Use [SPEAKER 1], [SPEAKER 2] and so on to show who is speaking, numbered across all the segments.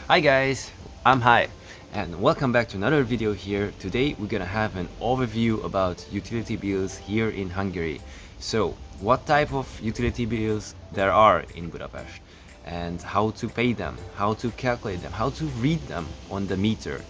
[SPEAKER 1] Hi guys, I'm Hai and welcome back to another video here. Today we're gonna have an overview about utility bills here in Hungary. So what type of utility bills there are in Budapest and how to pay them, how to calculate them, how to read them on the meter.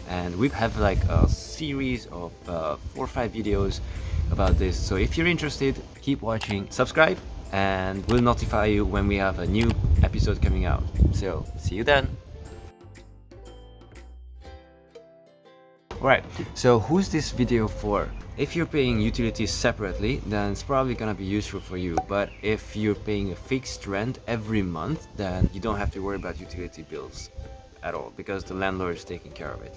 [SPEAKER 1] And we have like a series of 4 or 5 videos about this. So if you're interested, keep watching, subscribe, and we'll notify you when we have a new episode coming out. So see you then. Alright, so who's this video for? If you're paying utilities separately, then it's probably gonna be useful for you. But if you're paying a fixed rent every month, then you don't have to worry about utility bills at all because the landlord is taking care of it.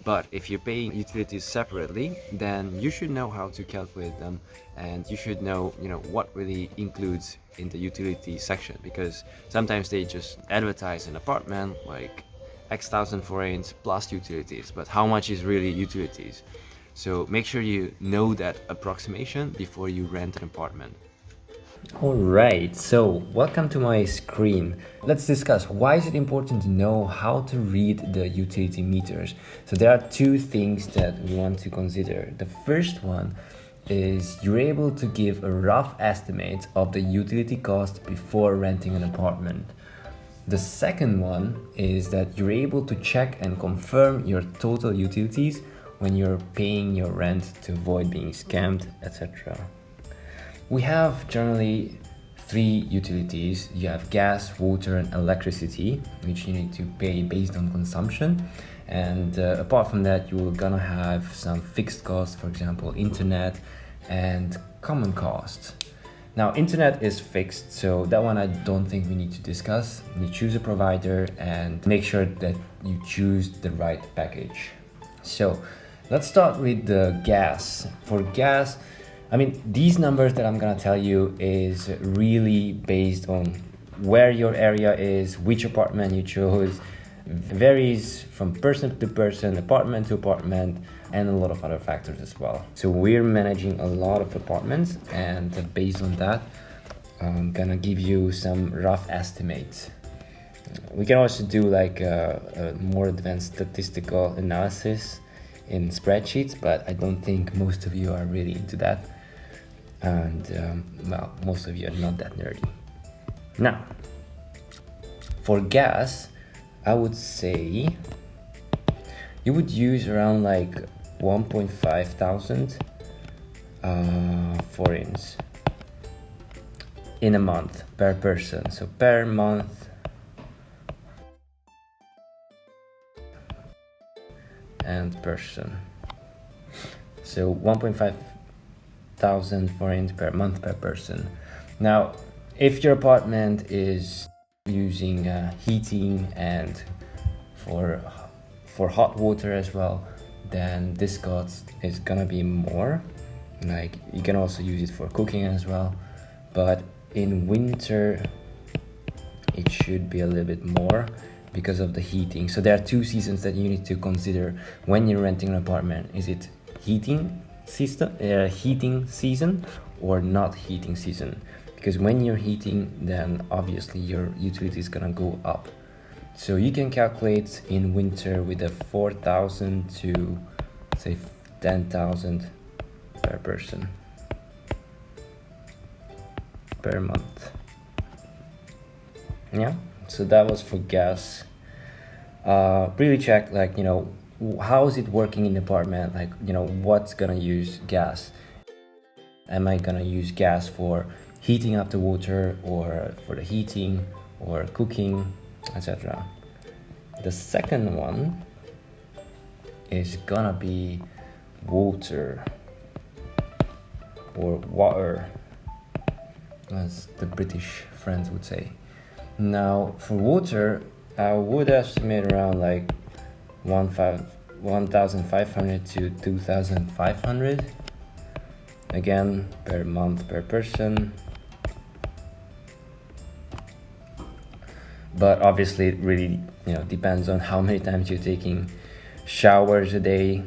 [SPEAKER 1] But if you're paying utilities separately, then you should know how to calculate them, and you should know, what really includes in the utility section, because sometimes they just advertise an apartment like X thousand forints plus utilities, but how much is really utilities? So make sure you know that approximation before you rent an apartment.
[SPEAKER 2] Alright, so welcome to my screen. Let's discuss why is it important to know how to read the utility meters. So there are two things that we want to consider. The first one is you're able to give a rough estimate of the utility cost before renting an apartment. The second one is that you're able to check and confirm your total utilities when you're paying your rent to avoid being scammed, etc. We have generally 3 utilities. You have gas, water, and electricity, which you need to pay based on consumption. And apart from that, you're gonna have some fixed costs, for example, internet and common costs. Now, internet is fixed, so that one I don't think we need to discuss. You choose a provider and make sure that you choose the right package. So let's start with the gas. For gas, these numbers that I'm gonna tell you is really based on where your area is, which apartment you chose. Varies from person to person, apartment to apartment, and a lot of other factors as well. So we're managing a lot of apartments, and based on that, I'm gonna give you some rough estimates. We can also do like a more advanced statistical analysis in spreadsheets, but I don't think most of you are really into that. And most of you are not that nerdy. Now, for gas, I would say you would use around like 1.5 thousand forints in a month per person. So per month and person. So 1.5 thousand forints per month per person. Now, if your apartment is using heating and for hot water as well, then this cost is gonna be more. Like, you can also use it for cooking as well, but in winter it should be a little bit more because of the heating. So there are 2 seasons that you need to consider when you're renting an apartment. Is it heating season or not heating season? Because when you're heating, then obviously your utility is gonna go up. So you can calculate in winter with a 4,000 to say 10,000 per person per month. Yeah, so that was for gas. Really check, like, how is it working in the apartment? Like, what's gonna use gas? Am I gonna use gas for heating up the water, or for the heating, or cooking, etc. The second one is gonna be water, or water, as the British friends would say. Now, for water, I would estimate around like 1,500 to 2,500, again, per month per person. But obviously it really depends on how many times you're taking showers a day.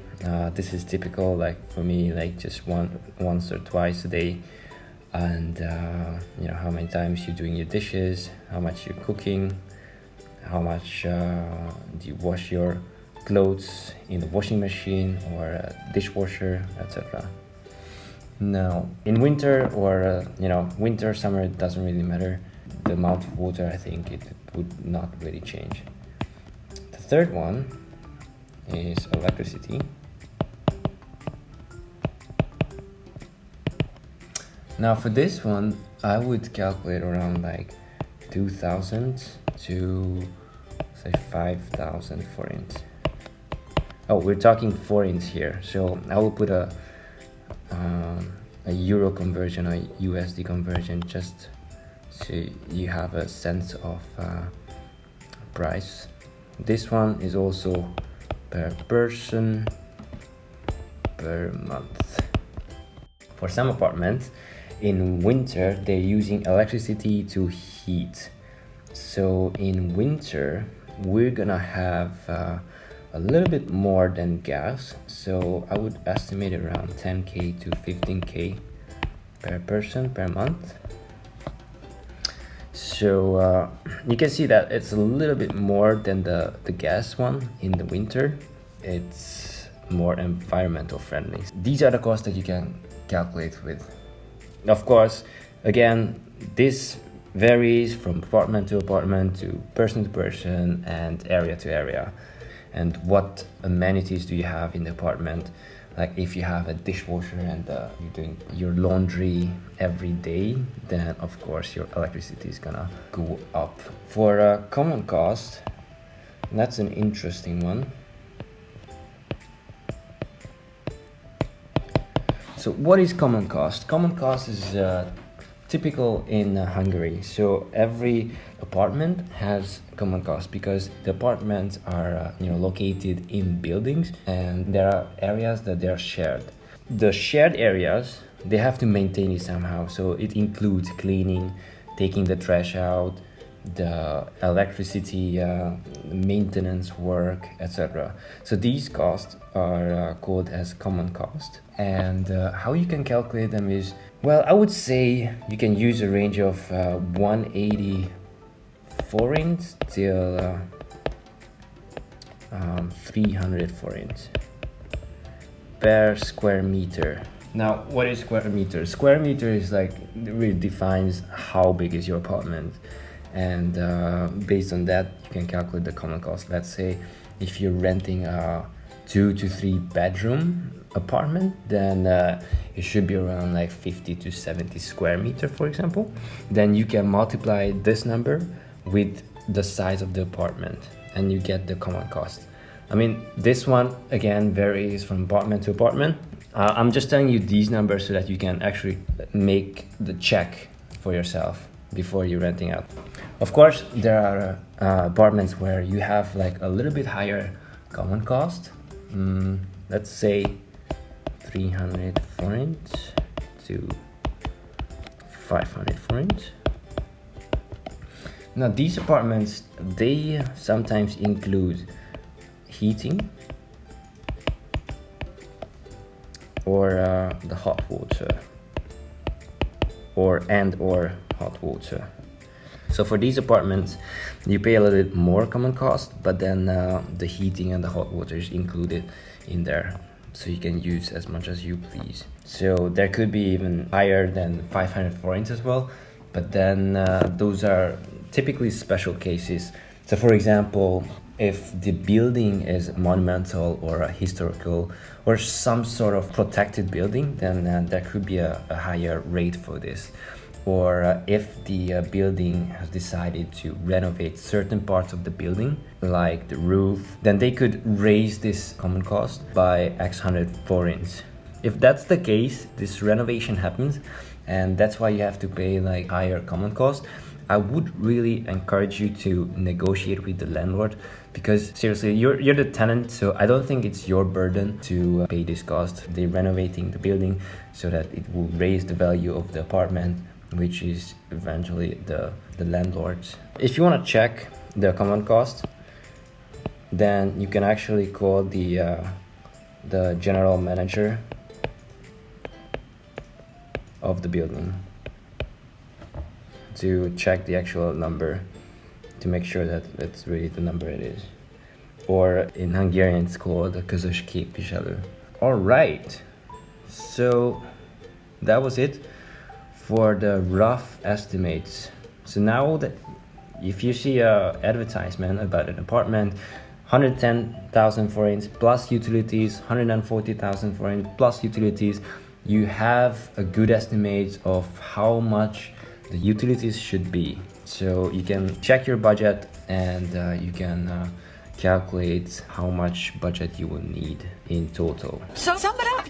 [SPEAKER 2] This is typical, like for me, like just once or twice a day. And how many times you're doing your dishes, how much you're cooking, how much do you wash your clothes in the washing machine or a dishwasher, etc. Now, in winter or winter, summer, it doesn't really matter. The amount of water, I think it would not really change. The third one is electricity. Now for this one, I would calculate around like 2,000 to say 5,000 forints. Oh, we're talking forints here, so I will put a euro conversion or USD conversion just so you have a sense of price. This one is also per person per month. For some apartments in winter, they're using electricity to heat. So in winter, we're gonna have a little bit more than gas. So I would estimate around 10K to 15K per person per month. So you can see that it's a little bit more than the gas one in the winter. It's more environmental friendly. These are the costs that you can calculate with. Of course, again, this varies from apartment to person and area to area. And what amenities do you have in the apartment? Like if you have a dishwasher and you're doing your laundry every day, then of course your electricity is gonna go up. For common cost, that's an interesting one. So what is common cost? Common cost is typical in Hungary. So every apartment has common cost because the apartments are located in buildings, and there are areas that they are shared. The shared areas, they have to maintain it somehow. So it includes cleaning, taking the trash out, the electricity maintenance work, etc. So these costs are called as common cost. And how you can calculate them is, well, I would say you can use a range of 180 forints till 300 forints per square meter. Now, what is square meter? Square meter is like, it really defines how big is your apartment. And based on that, you can calculate the common cost. Let's say if you're renting a 2 to 3 bedroom apartment, then it should be around like 50 to 70 square meter, for example. Then you can multiply this number with the size of the apartment and you get the common cost. I mean, this one again varies from apartment to apartment. I'm just telling you these numbers so that you can actually make the check for yourself before you're renting out. Of course, there are apartments where you have like a little bit higher common cost. Let's say 300 forints to 500 forints. Now these apartments, they sometimes include heating or the hot water or hot water. So for these apartments, you pay a little bit more common cost, but then the heating and the hot water is included in there. So you can use as much as you please. So there could be even higher than 500 forints as well, but then those are typically special cases. So for example, if the building is monumental or a historical or some sort of protected building, then there could be a higher rate for this. Or if the building has decided to renovate certain parts of the building, like the roof, then they could raise this common cost by X hundred forints. If that's the case, this renovation happens, and that's why you have to pay like higher common cost. I would really encourage you to negotiate with the landlord, because seriously, you're the tenant, so I don't think it's your burden to pay this cost. They're renovating the building so that it will raise the value of the apartment, which is eventually the landlords. If you want to check the common cost, then you can actually call the general manager of the building to check the actual number, to to make sure that that's really the number it is. Or in Hungarian it's called a közös képviselő. Alright, so that was it for the rough estimates. So now that if you see a advertisement about an apartment, 110,000 forints plus utilities, 140,000 forints plus utilities, you have a good estimate of how much the utilities should be. So you can check your budget and you can calculate how much budget you will need in total.
[SPEAKER 3] So sum it up.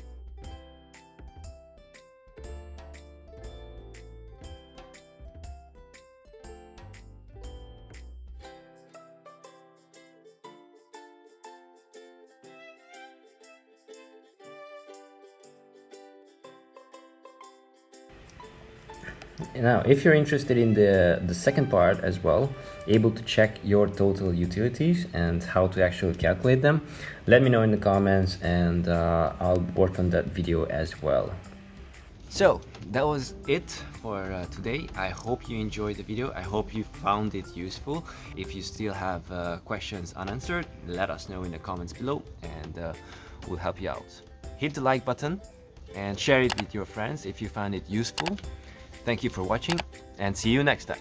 [SPEAKER 2] Now, if you're interested in the second part as well, able to check your total utilities and how to actually calculate them, let me know in the comments and I'll work on that video as well.
[SPEAKER 1] So that was it for today. I hope you enjoyed the video. I hope you found it useful. If you still have questions unanswered, let us know in the comments below and we'll help you out. Hit the like button and share it with your friends if you found it useful. Thank you for watching and see you next time.